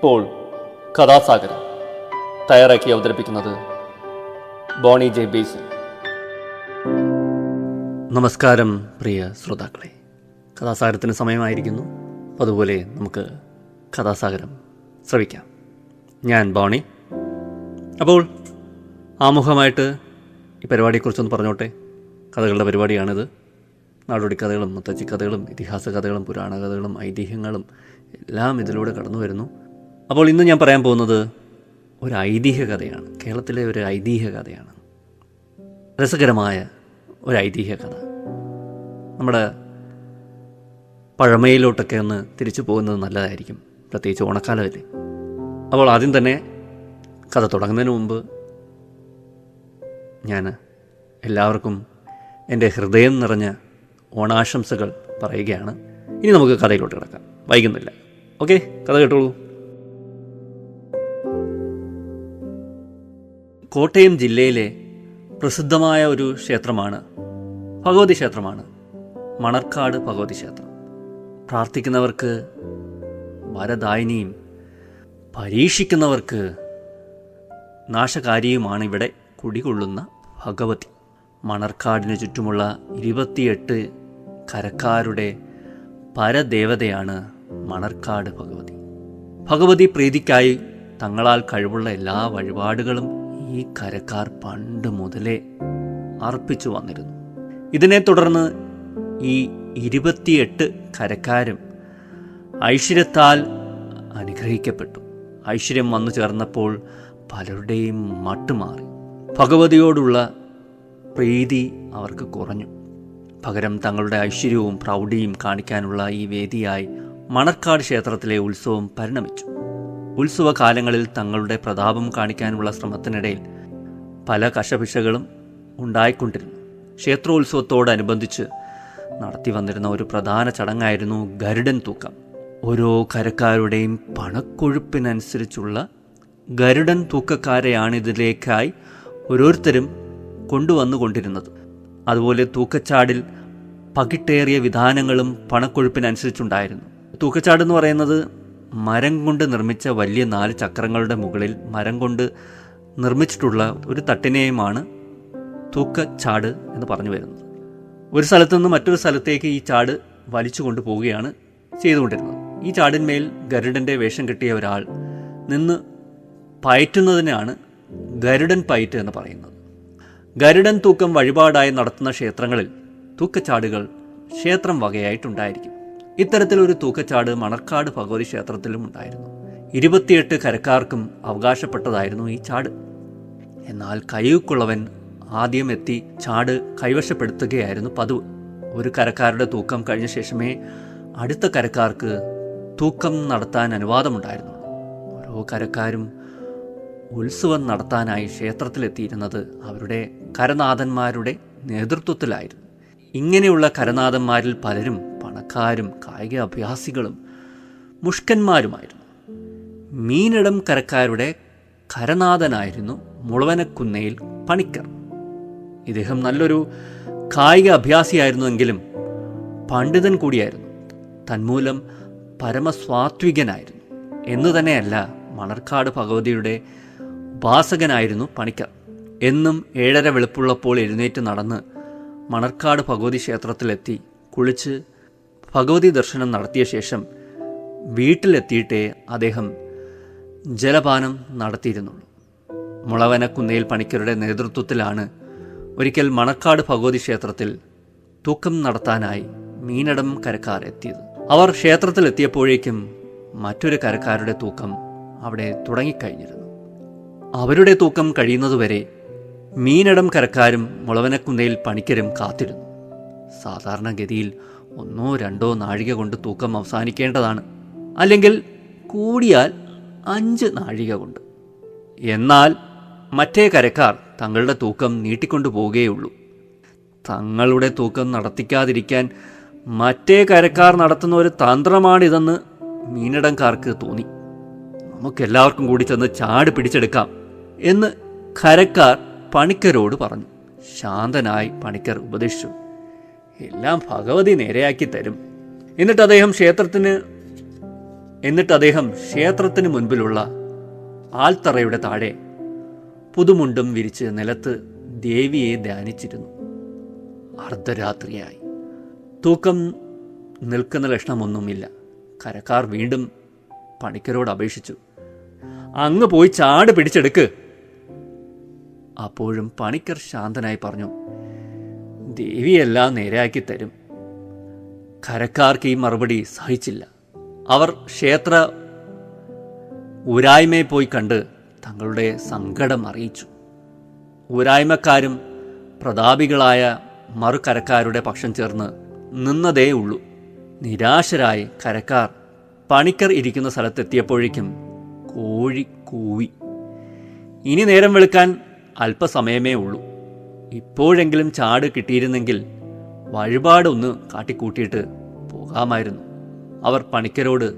ഇപ്പോൾ കഥാസാഗരം തയ്യാറാക്കി അവതരിപ്പിക്കുന്നത് ബോണി ജെ ബേസിൽ. നമസ്കാരം പ്രിയ ശ്രോതാക്കളെ, കഥാസാഗരത്തിന് സമയമായിരിക്കുന്നു. അതുപോലെ നമുക്ക് കഥാസാഗരം ശ്രവിക്കാം. ഞാൻ ബോണി. അപ്പോൾ ആമുഖമായിട്ട് ഈ പരിപാടിയെക്കുറിച്ചൊന്ന് പറഞ്ഞോട്ടെ. കഥകളുടെ പരിപാടിയാണിത്. നാടോടി കഥകളും മുത്തച്ഛി കഥകളും ഇതിഹാസ കഥകളും പുരാണ കഥകളും ഐതിഹ്യങ്ങളും എല്ലാം ഇതിലൂടെ കടന്നു വരുന്നു. അപ്പോൾ ഇന്ന് ഞാൻ പറയാൻ പോകുന്നത് ഒരു ഐതിഹ്യ കഥയാണ്. കേരളത്തിലെ ഒരു ഐതിഹ്യ കഥയാണ്. രസകരമായ ഒരു ഐതിഹ്യ കഥ. നമ്മുടെ പഴമയിലോട്ടൊക്കെ ഒന്ന് തിരിച്ചു പോകുന്നത് നല്ലതായിരിക്കും, പ്രത്യേകിച്ച് ഓണക്കാലമല്ലേ. അപ്പോൾ ആദ്യം തന്നെ കഥ തുടങ്ങുന്നതിന് മുമ്പ് ഞാൻ എല്ലാവർക്കും എൻ്റെ ഹൃദയം നിറഞ്ഞ ഓണാശംസകൾ പറയുകയാണ്. ഇനി നമുക്ക് കഥയിലോട്ട് കിടക്കാം, വൈകുന്നില്ല. ഓക്കെ, കഥ കേട്ടോളൂ. കോട്ടയം ജില്ലയിലെ പ്രസിദ്ധമായ ഒരു ക്ഷേത്രമാണ്, ഭഗവതി ക്ഷേത്രമാണ് മണർക്കാട് ഭഗവതി ക്ഷേത്രം. പ്രാർത്ഥിക്കുന്നവർക്ക് വരദായിനിയും പരീക്ഷിക്കുന്നവർക്ക് നാശകാരിയുമാണ് ഇവിടെ കുടികൊള്ളുന്ന ഭഗവതി. മണർക്കാടിന് ചുറ്റുമുള്ള 28 കരക്കാരുടെ പരദേവതയാണ് മണർക്കാട് ഭഗവതി. ഭഗവതി പ്രീതിക്കായി തങ്ങളാൽ കഴിവുള്ള എല്ലാ വഴിപാടുകളും ഈ കരക്കാർ പണ്ട് മുതലേ അർപ്പിച്ചു വന്നിരുന്നു. ഇതിനെ തുടർന്ന് ഈ 28 കരക്കാരും ഐശ്വര്യത്താൽ അനുഗ്രഹിക്കപ്പെട്ടു. ഐശ്വര്യം വന്നു ചേർന്നപ്പോൾ പലരുടെയും മട്ടുമാറി. ഭഗവതിയോടുള്ള പ്രീതി അവർക്ക് കുറഞ്ഞു. പകരം തങ്ങളുടെ ഐശ്വര്യവും പ്രൗഢിയും കാണിക്കാനുള്ള ഈ വേദിയായി മണർക്കാട് ക്ഷേത്രത്തിലെ ഉത്സവം പരിണമിച്ചു. ഉത്സവകാലങ്ങളിൽ തങ്ങളുടെ പ്രതാപം കാണിക്കാനുള്ള ശ്രമത്തിനിടയിൽ പല കശപിശകളും ഉണ്ടായിക്കൊണ്ടിരുന്നു. ക്ഷേത്രോത്സവത്തോടനുബന്ധിച്ച് നടത്തി വന്നിരുന്ന ഒരു പ്രധാന ചടങ്ങായിരുന്നു ഗരുഡൻ തൂക്കം. ഓരോ കരക്കാരുടെയും പണക്കൊഴുപ്പിനനുസരിച്ചുള്ള ഗരുഡൻ തൂക്കക്കാരെയാണ് ഇതിലേക്കായി ഓരോരുത്തരും കൊണ്ടുവന്നുകൊണ്ടിരുന്നത്. അതുപോലെ തൂക്കച്ചാടിൽ പകിട്ടേറിയ വിധാനങ്ങളും പണക്കൊഴുപ്പിനനുസരിച്ചുണ്ടായിരുന്നു. തൂക്കച്ചാടെന്ന് പറയുന്നത് മരം കൊണ്ട് നിർമ്മിച്ച വലിയ 4 ചക്രങ്ങളുടെ മുകളിൽ മരം കൊണ്ട് നിർമ്മിച്ചിട്ടുള്ള ഒരു തട്ടിനെയുമാണ് തൂക്കച്ചാട് എന്ന് പറഞ്ഞു വരുന്നത്. ഒരു സ്ഥലത്തു നിന്ന് മറ്റൊരു സ്ഥലത്തേക്ക് ഈ ചാട് വലിച്ചു കൊണ്ടുപോവുകയാണ് ചെയ്തുകൊണ്ടിരുന്നത്. ഈ ചാടിന്മേൽ ഗരുഡൻ്റെ വേഷം കെട്ടിയ ഒരാൾ നിന്ന് പയറ്റുന്നതിനാണ് ഗരുഡൻ പയറ്റ് എന്ന് പറയുന്നത്. ഗരുഡൻ തൂക്കം വഴിപാടായി നടത്തുന്ന ക്ഷേത്രങ്ങളിൽ തൂക്കച്ചാടുകൾ ക്ഷേത്രം വകയായിട്ടുണ്ടായിരിക്കും. ഇത്തരത്തിലൊരു തൂക്കച്ചാട് മണർക്കാട് ഭഗവതി ക്ഷേത്രത്തിലും ഉണ്ടായിരുന്നു. 28 കരക്കാർക്കും അവകാശപ്പെട്ടതായിരുന്നു ഈ ചാട്. എന്നാൽ കയ്യൂക്കുള്ളവൻ ആദ്യം എത്തി ചാട് കൈവശപ്പെടുത്തുകയായിരുന്നു പതിവ്. ഒരു കരക്കാരുടെ തൂക്കം കഴിഞ്ഞ ശേഷമേ അടുത്ത കരക്കാർക്ക് തൂക്കം നടത്താൻ അനുവാദമുണ്ടായിരുന്നുള്ളൂ. ഓരോ കരക്കാരും ഉത്സവം നടത്താനായി ക്ഷേത്രത്തിലെത്തിയിരുന്നത് അവരുടെ കരനാഥന്മാരുടെ നേതൃത്വത്തിലായിരുന്നു. ഇങ്ങനെയുള്ള കരനാഥന്മാരിൽ പലരും പണക്കാരും കായിക അഭ്യാസികളും മുഷ്കന്മാരുമായിരുന്നു. മീനിടം കരക്കാരുടെ കരനാഥനായിരുന്നു മുളവനക്കുന്നേൽ പണിക്കർ. ഇദ്ദേഹം നല്ലൊരു കായിക അഭ്യാസിയായിരുന്നുവെങ്കിലും പണ്ഡിതൻ കൂടിയായിരുന്നു. തന്മൂലം പരമസ്വാത്വികനായിരുന്നു. എന്നു തന്നെയല്ല, മണർക്കാട് ഭഗവതിയുടെ ഉപാസകനായിരുന്നു പണിക്കർ. എന്നും 7:30 വെളുപ്പുള്ളപ്പോൾ എഴുന്നേറ്റ് നടന്ന് മണർക്കാട് ഭഗവതി ക്ഷേത്രത്തിലെത്തി കുളിച്ച് ഭഗവതി ദർശനം നടത്തിയ ശേഷം വീട്ടിലെത്തിയിട്ടേ അദ്ദേഹം ജലപാനം നടത്തിയിരുന്നുള്ളൂ. മുളവനക്കുന്നേൽ പണിക്കരുടെ നേതൃത്വത്തിലാണ് ഒരിക്കൽ മണർക്കാട് ഭഗവതി ക്ഷേത്രത്തിൽ തൂക്കം നടത്താനായി മീനടം കരക്കാർ എത്തിയത്. അവർ ക്ഷേത്രത്തിലെത്തിയപ്പോഴേക്കും മറ്റൊരു കരക്കാരുടെ തൂക്കം അവിടെ തുടങ്ങിക്കഴിഞ്ഞിരുന്നു. അവരുടെ തൂക്കം കഴിയുന്നതുവരെ മീനടം കരക്കാരും മുളവനക്കുന്നേൽ പണിക്കരും കാത്തിരുന്നു. സാധാരണഗതിയിൽ 1-2 നാഴിക കൊണ്ട് തൂക്കം അവസാനിക്കേണ്ടതാണ്, അല്ലെങ്കിൽ കൂടിയാൽ 5 നാഴിക കൊണ്ട്. എന്നാൽ മറ്റേ കരക്കാർ തങ്ങളുടെ തൂക്കം നീട്ടിക്കൊണ്ടു പോവുകയുള്ളൂ. തങ്ങളുടെ തൂക്കം നടത്തിക്കാതിരിക്കാൻ മറ്റേ കരക്കാർ നടത്തുന്ന ഒരു തന്ത്രമാണിതെന്ന് മീനടംകാർക്ക് തോന്നി. നമുക്കെല്ലാവർക്കും കൂടി ചെന്ന് ചാട് പിടിച്ചെടുക്കാം എന്ന് കരക്കാർ പണിക്കരോട് പറഞ്ഞു. ശാന്തനായി പണിക്കർ ഉപദേശിച്ചു, എല്ലാം ഭഗവതി നേരെയാക്കി തരും. എന്നിട്ട് അദ്ദേഹം ക്ഷേത്രത്തിന് എന്നിട്ട് അദ്ദേഹം ക്ഷേത്രത്തിന് മുൻപിലുള്ള ആൽത്തറയുടെ താഴെ പുതുമുണ്ടും വിരിച്ച് നിലത്ത് ദേവിയെ ധ്യാനിച്ചിരുന്നു. അർദ്ധരാത്രിയായി. തൂക്കം നിൽക്കുന്ന ലക്ഷണമൊന്നുമില്ല. കരക്കാർ വീണ്ടും പണിക്കരോട് അപേക്ഷിച്ചു, അങ്ങ് പോയി ചാട് പിടിച്ചെടുക്ക്. അപ്പോഴും പണിക്കർ ശാന്തനായി പറഞ്ഞു, ദേവിയെല്ലാം നേരെയാക്കി തരും. കരക്കാർക്ക് ഈ മറുപടി സഹിച്ചില്ല. അവർ ക്ഷേത്ര ഊരായ്മയെ പോയി കണ്ട് തങ്ങളുടെ സങ്കടം അറിയിച്ചു. ഊരായ്മക്കാരും പ്രതാപികളായ മറുകരക്കാരുടെ പക്ഷം ചേർന്ന് നിന്നതേ ഉള്ളൂ. നിരാശരായി കരക്കാർ പണിക്കർ ഇരിക്കുന്ന സ്ഥലത്തെത്തിയപ്പോഴേക്കും കോഴി കൂവി. ഇനി നേരം വെളുക്കാൻ അല്പസമയമേ ഉള്ളൂ. ഇപ്പോഴെങ്കിലും ചാട് കിട്ടിയിരുന്നെങ്കിൽ വഴിപാടൊന്ന് കാട്ടിക്കൂട്ടിയിട്ട് പോകാമായിരുന്നു. അവർ പണിക്കരോട്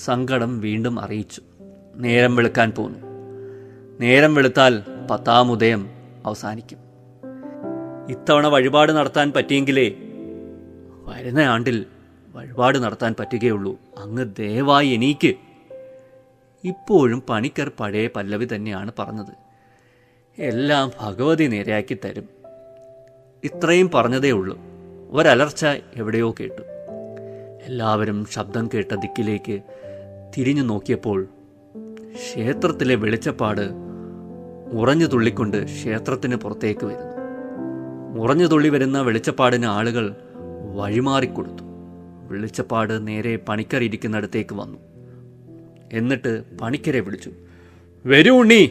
സങ്കടം വീണ്ടും അറിയിച്ചു. നേരം വെളുക്കാൻ പോന്നു. നേരം വെളുത്താൽ 10-ാം ഉദയം അവസാനിക്കും. ഇത്തവണ വഴിപാട് നടത്താൻ പറ്റിയെങ്കിലേ വരുന്ന ആണ്ടിൽ വഴിപാട് നടത്താൻ പറ്റുകയുള്ളൂ. അങ്ങ് ദയവായി എണീക്ക്. ഇപ്പോഴും പണിക്കർ പഴയ പല്ലവി തന്നെയാണ് പറഞ്ഞത്, എല്ലാം ഭഗവതി നേരെയാക്കി തരും. ഇത്രയും പറഞ്ഞതേ ഉള്ളൂ. ഒരലർച്ച എവിടെയോ കേട്ടു. എല്ലാവരും ശബ്ദം കേട്ട ദിക്കിലേക്ക് തിരിഞ്ഞു നോക്കിയപ്പോൾ ക്ഷേത്രത്തിലെ വെളിച്ചപ്പാട് ഉറഞ്ഞു തുള്ളിക്കൊണ്ട് ക്ഷേത്രത്തിന് പുറത്തേക്ക് വരുന്നു. ഉറഞ്ഞു തുള്ളി വരുന്ന വെളിച്ചപ്പാടിന് ആളുകൾ വഴിമാറിക്കൊടുത്തു. വെളിച്ചപ്പാട് നേരെ പണിക്കർ ഇരിക്കുന്നിടത്തേക്ക് വന്നു. എന്നിട്ട് പണിക്കരെ വിളിച്ചു, വരൂ ഉണ്ണി,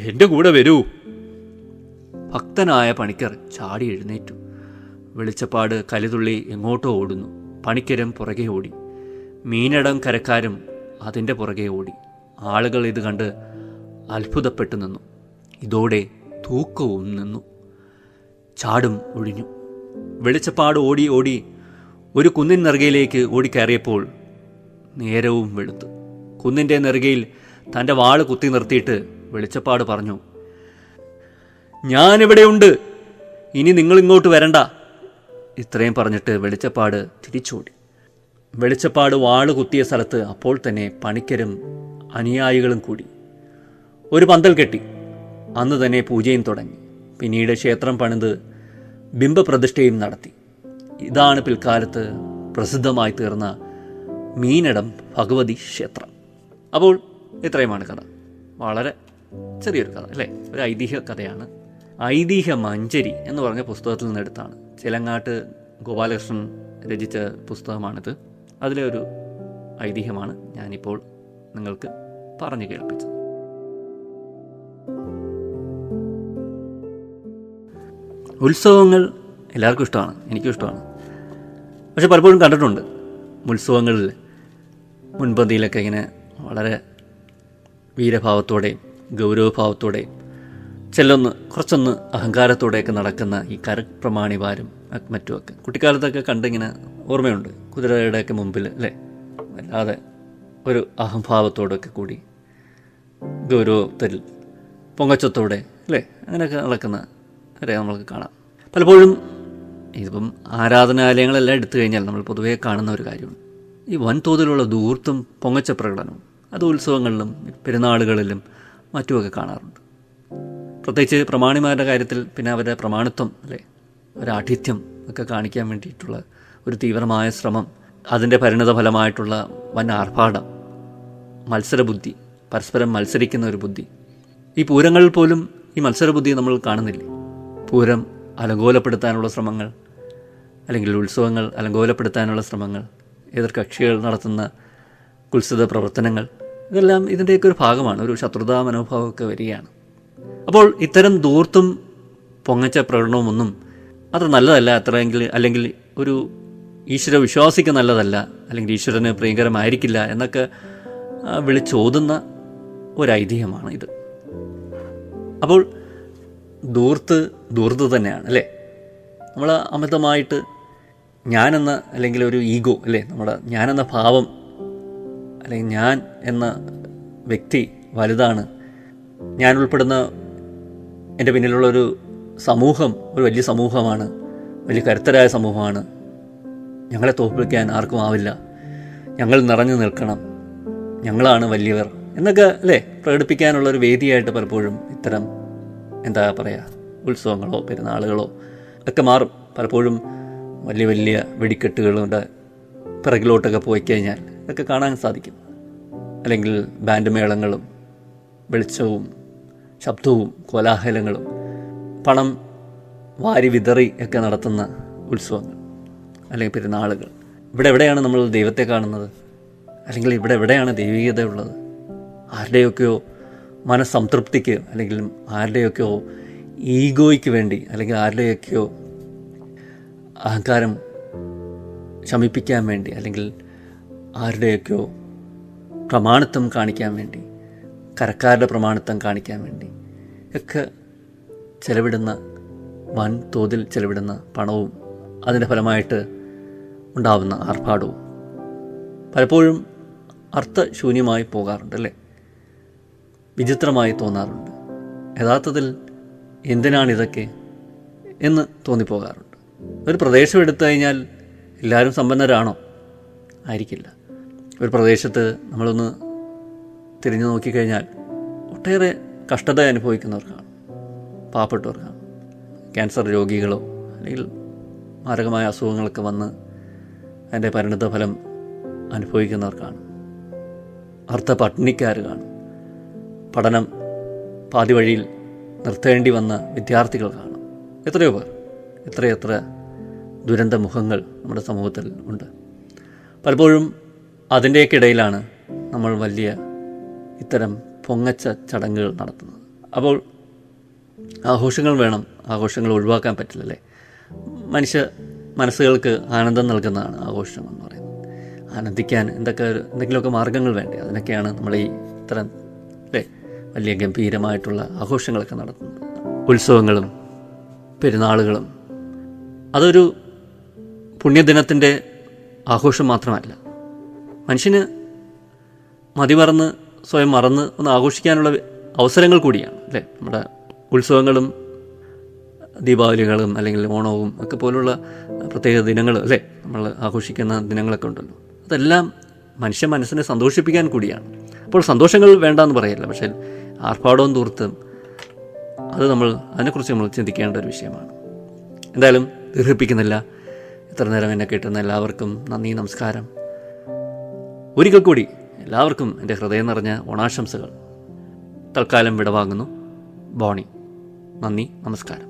എൻ്റെ കൂടെ വരൂ. ഭക്തനായ പണിക്കർ ചാടി എഴുന്നേറ്റു. വെളിച്ചപ്പാട് കലിതുള്ളി എങ്ങോട്ടോ ഓടുന്നു. പണിക്കരും പുറകെ ഓടി. മീനടം കരക്കാരും അതിൻ്റെ പുറകെ ഓടി. ആളുകൾ ഇത് കണ്ട് അത്ഭുതപ്പെട്ടു നിന്നു. ഇതോടെ തൂക്കവും നിന്നു. ചാടും ഒഴിഞ്ഞു. വെളിച്ചപ്പാട് ഓടി ഓടി ഒരു കുന്നിൻ നെറുകയിലേക്ക് ഓടിക്കയറിയപ്പോൾ നേരവും വെളുത്തു. കുന്നിൻ്റെ നെറുകയിൽ തൻ്റെ വാള് കുത്തി നിർത്തിയിട്ട് വെളിച്ചപ്പാട് പറഞ്ഞു, ഞാനിവിടെയുണ്ട്, ഇനി നിങ്ങളിങ്ങോട്ട് വരണ്ട. ഇത്രയും പറഞ്ഞിട്ട് വെളിച്ചപ്പാട് തിരിച്ചോടി. വെളിച്ചപ്പാട് വാള് കുത്തിയ സ്ഥലത്ത് അപ്പോൾ തന്നെ പണിക്കരും അനുയായികളും കൂടി ഒരു പന്തൽ കെട്ടി. അന്ന് തന്നെ പൂജയും തുടങ്ങി. പിന്നീട് ക്ഷേത്രം പണിത് ബിംബപ്രതിഷ്ഠയും നടത്തി. ഇതാണ് പിൽക്കാലത്ത് പ്രസിദ്ധമായി തീർന്ന മീനടം ഭഗവതി ക്ഷേത്രം. അപ്പോൾ ഇത്രയുമാണ് കഥ. വളരെ ചെറിയൊരു കഥ അല്ലേ, ഒരു ഐതിഹ്യ കഥയാണ്. ഐതിഹ്യ മഞ്ചരി എന്ന് പറഞ്ഞ പുസ്തകത്തിൽ നിന്നെടുത്താണ്. ചിലങ്ങാട്ട് ഗോപാലകൃഷ്ണൻ രചിച്ച പുസ്തകമാണിത്. അതിലെ ഒരു ഐതിഹ്യമാണ് ഞാനിപ്പോൾ നിങ്ങൾക്ക് പറഞ്ഞു കേൾപ്പിച്ചത്. ഉത്സവങ്ങൾ എല്ലാവർക്കും ഇഷ്ടമാണ്, എനിക്കും ഇഷ്ടമാണ്. പക്ഷെ പലപ്പോഴും കണ്ടിട്ടുണ്ട് ഉത്സവങ്ങളിൽ മുൻപന്തിയിലൊക്കെ ഇങ്ങനെ വളരെ വീരഭാവത്തോടെയും ഗൗരവഭാവത്തോടെയും കുറച്ചൊന്ന് അഹങ്കാരത്തോടെയൊക്കെ നടക്കുന്ന ഈ കരപ്രമാണിമാരും മറ്റുമൊക്കെ കുട്ടിക്കാലത്തൊക്കെ കണ്ടിങ്ങനെ ഓർമ്മയുണ്ട്. കുതിരയുടെയൊക്കെ മുമ്പിൽ അല്ലേ, വല്ലാതെ ഒരു അഹംഭാവത്തോടൊക്കെ കൂടി ഗൗരവത്തിൽ പൊങ്ങച്ചത്തോടെ അല്ലേ അങ്ങനെയൊക്കെ നടക്കുന്ന വരെ നമ്മൾക്ക് കാണാം. പലപ്പോഴും ഇതിപ്പം ആരാധനാലയങ്ങളെല്ലാം എടുത്തു കഴിഞ്ഞാൽ നമ്മൾ പൊതുവേ കാണുന്ന ഒരു കാര്യമാണ് ഈ വൻതോതിലുള്ള ധൂർത്തും പൊങ്ങച്ച പ്രകടനവും. അത് ഉത്സവങ്ങളിലും പെരുന്നാളുകളിലും മറ്റുമൊക്കെ കാണാറുണ്ട്. പ്രത്യേകിച്ച് പ്രമാണിമാരുടെ കാര്യത്തിൽ പിന്നെ അവരുടെ പ്രമാണിത്വം അല്ലേ, ഒരാഠിത്യം ഒക്കെ കാണിക്കാൻ വേണ്ടിയിട്ടുള്ള ഒരു തീവ്രമായ ശ്രമം, അതിൻ്റെ പരിണിത ഫലമായിട്ടുള്ള വൻ ആർഭാടം, മത്സരബുദ്ധി, പരസ്പരം മത്സരിക്കുന്ന ഒരു ബുദ്ധി. ഈ പൂരങ്ങളിൽ പോലും ഈ മത്സരബുദ്ധി നമ്മൾ കാണുന്നില്ലേ? പൂരം അലങ്കോലപ്പെടുത്താനുള്ള ശ്രമങ്ങൾ, അല്ലെങ്കിൽ ഉത്സവങ്ങൾ അലങ്കോലപ്പെടുത്താനുള്ള ശ്രമങ്ങൾ, എതിർ കക്ഷികൾ നടത്തുന്ന കുത്സിത പ്രവർത്തനങ്ങൾ, ഇതെല്ലാം ഇതിൻ്റെയൊക്കെ ഒരു ഭാഗമാണ്. ഒരു ശത്രുതാ മനോഭാവമൊക്കെ വരികയാണ്. അപ്പോൾ ഇത്തരം ധൂർത്തും പൊങ്ങച്ച പ്രകടനവുമൊന്നും അത്ര നല്ലതല്ല. അല്ലെങ്കിൽ ഒരു ഈശ്വര വിശ്വാസിക്ക് നല്ലതല്ല, അല്ലെങ്കിൽ ഈശ്വരന് പ്രിയങ്കരമായിരിക്കില്ല എന്നൊക്കെ വിളിച്ചോതുന്ന ഒരു ഐതിഹ്യമാണ് ഇത്. അപ്പോൾ ധൂർത്ത് തന്നെയാണ് അല്ലേ. നമ്മൾ അമിതമായിട്ട് ഞാനെന്ന അല്ലെങ്കിൽ ഒരു ഈഗോ അല്ലേ, നമ്മുടെ ഞാനെന്ന ഭാവം അല്ലെങ്കിൽ ഞാൻ എന്ന വ്യക്തി വലുതാണ്, ഞാൻ ഉൾപ്പെടുന്ന എൻ്റെ പിന്നിലുള്ളൊരു സമൂഹം ഒരു വലിയ സമൂഹമാണ്, വലിയ കരുത്തരായ സമൂഹമാണ്, ഞങ്ങളെ തോൽപ്പിക്കാൻ ആർക്കും ആവില്ല, ഞങ്ങൾ നിറഞ്ഞു നിൽക്കണം, ഞങ്ങളാണ് വലിയവർ എന്നൊക്കെ അല്ലേ പ്രകടിപ്പിക്കാനുള്ളൊരു വേദിയായിട്ട് പലപ്പോഴും ഇത്തരം എന്താ പറയുക ഉത്സവങ്ങളോ പെരുന്നാളുകളോ ഒക്കെ മാറും. പലപ്പോഴും വലിയ വലിയ വെടിക്കെട്ടുകളുടെ പിറകിലോട്ടൊക്കെ പോയി കഴിഞ്ഞാൽ ഇതൊക്കെ കാണാൻ സാധിക്കും. അല്ലെങ്കിൽ ബാൻഡ് മേളങ്ങളും വെളിച്ചവും ശബ്ദവും കോലാഹലങ്ങളും പണം വാരി വിതറി ഒക്കെ നടത്തുന്ന ഉത്സവങ്ങൾ അല്ലെങ്കിൽ പെരുന്നാളുകൾ. ഇവിടെ എവിടെയാണ് നമ്മൾ ദൈവത്തെ കാണുന്നത്? അല്ലെങ്കിൽ ഇവിടെ എവിടെയാണ് ദൈവികത ഉള്ളത്? ആരുടെയൊക്കെയോ മനസ്സംതൃപ്തിക്ക് അല്ലെങ്കിൽ ആരുടെയൊക്കെയോ ഈഗോയ്ക്ക് വേണ്ടി അല്ലെങ്കിൽ ആരുടെയൊക്കെയോ അഹങ്കാരം ശമിപ്പിക്കാൻ വേണ്ടി അല്ലെങ്കിൽ ആരുടെയൊക്കെയോ പ്രമാണിത്വം കാണിക്കാൻ വേണ്ടി, കരക്കാരുടെ പ്രമാണിത്വം കാണിക്കാൻ വേണ്ടി ഒക്കെ ചെലവിടുന്ന വൻ തോതിൽ ചെലവിടുന്ന പണവും അതിൻ്റെ ഫലമായിട്ട് ഉണ്ടാവുന്ന ആർഭാടവും പലപ്പോഴും അർത്ഥശൂന്യമായി പോകാറുണ്ട് അല്ലേ? വിചിത്രമായി തോന്നാറുണ്ട്. യഥാർത്ഥത്തിൽ എന്തിനാണിതൊക്കെ എന്ന് തോന്നിപ്പോകാറുണ്ട്. ഒരു പ്രദേശം എടുത്തു കഴിഞ്ഞാൽ എല്ലാവരും സമ്പന്നരാണോ? ആയിരിക്കില്ല. ഒരു പ്രദേശത്ത് നമ്മളൊന്ന് തിരിഞ്ഞു നോക്കിക്കഴിഞ്ഞാൽ ഒട്ടേറെ കഷ്ടത അനുഭവിക്കുന്നവർക്കാണ്, പാവപ്പെട്ടവർക്കാണ്. ക്യാൻസർ രോഗികളോ അല്ലെങ്കിൽ മാരകമായ അസുഖങ്ങളൊക്കെ വന്ന് അതിൻ്റെ പരിണിത ഫലം അനുഭവിക്കുന്നവർക്കാണ്. അർത്ഥ പട്ടിണിക്കാർ കാണും. പഠനം പാതി വഴിയിൽ നിർത്തേണ്ടി വന്ന വിദ്യാർത്ഥികൾ കാണും. എത്രയോ പേർ, എത്രയെത്ര ദുരന്ത മുഖങ്ങൾ നമ്മുടെ സമൂഹത്തിൽ ഉണ്ട്. പലപ്പോഴും അതിൻ്റെയൊക്കെ ഇടയിലാണ് നമ്മൾ വലിയ ഇത്തരം പൊങ്ങച്ച ചടങ്ങുകൾ നടത്തുന്നത്. അപ്പോൾ ആഘോഷങ്ങൾ വേണം, ആഘോഷങ്ങൾ ഒഴിവാക്കാൻ പറ്റില്ലല്ലേ? മനുഷ്യ മനസ്സുകൾക്ക് ആനന്ദം നൽകുന്നതാണ് ആഘോഷം എന്ന് പറയുന്നത്. ആനന്ദിക്കാൻ എന്തെങ്കിലുമൊക്കെ മാർഗങ്ങൾ വേണ്ടേ? അതിനൊക്കെയാണ് നമ്മൾ ഈ ഇത്തരം അല്ലേ വലിയ ഗംഭീരമായിട്ടുള്ള ആഘോഷങ്ങളൊക്കെ നടത്തുന്നത്. ഉത്സവങ്ങളും പെരുന്നാളുകളും അതൊരു പുണ്യദിനത്തിൻ്റെ ആഘോഷം മാത്രമല്ല, മനുഷ്യന് മതിമറന്ന് സ്വയം മറന്ന് ഒന്ന് ആഘോഷിക്കാനുള്ള അവസരങ്ങൾ കൂടിയാണ് അല്ലേ? നമ്മുടെ ഉത്സവങ്ങളും ദീപാവലികളും അല്ലെങ്കിൽ ഓണവും ഒക്കെ പോലുള്ള പ്രത്യേക ദിനങ്ങൾ അല്ലേ നമ്മൾ ആഘോഷിക്കുന്ന ദിനങ്ങളൊക്കെ ഉണ്ടല്ലോ, അതെല്ലാം മനുഷ്യ മനസ്സിനെ സന്തോഷിപ്പിക്കാൻ കൂടിയാണ്. അപ്പോൾ സന്തോഷങ്ങൾ വേണ്ടെന്ന് പറയില്ല, പക്ഷേ ആർഭാടവും ദൂർത്തും അതിനെക്കുറിച്ച് നമ്മൾ ചിന്തിക്കേണ്ട ഒരു വിഷയമാണ്. എന്തായാലും ദീർഘിപ്പിക്കുന്നില്ല. ഇത്ര നേരം എന്നെ കേട്ടുന്ന എല്ലാവർക്കും നന്ദി, നമസ്കാരം. ഒരിക്കൽ കൂടി എല്ലാവർക്കും എൻ്റെ ഹൃദയം നിറഞ്ഞ ഓണാശംസകൾ. തൽക്കാലം വിടവാങ്ങുന്നു. ബോണി. നന്ദി, നമസ്കാരം.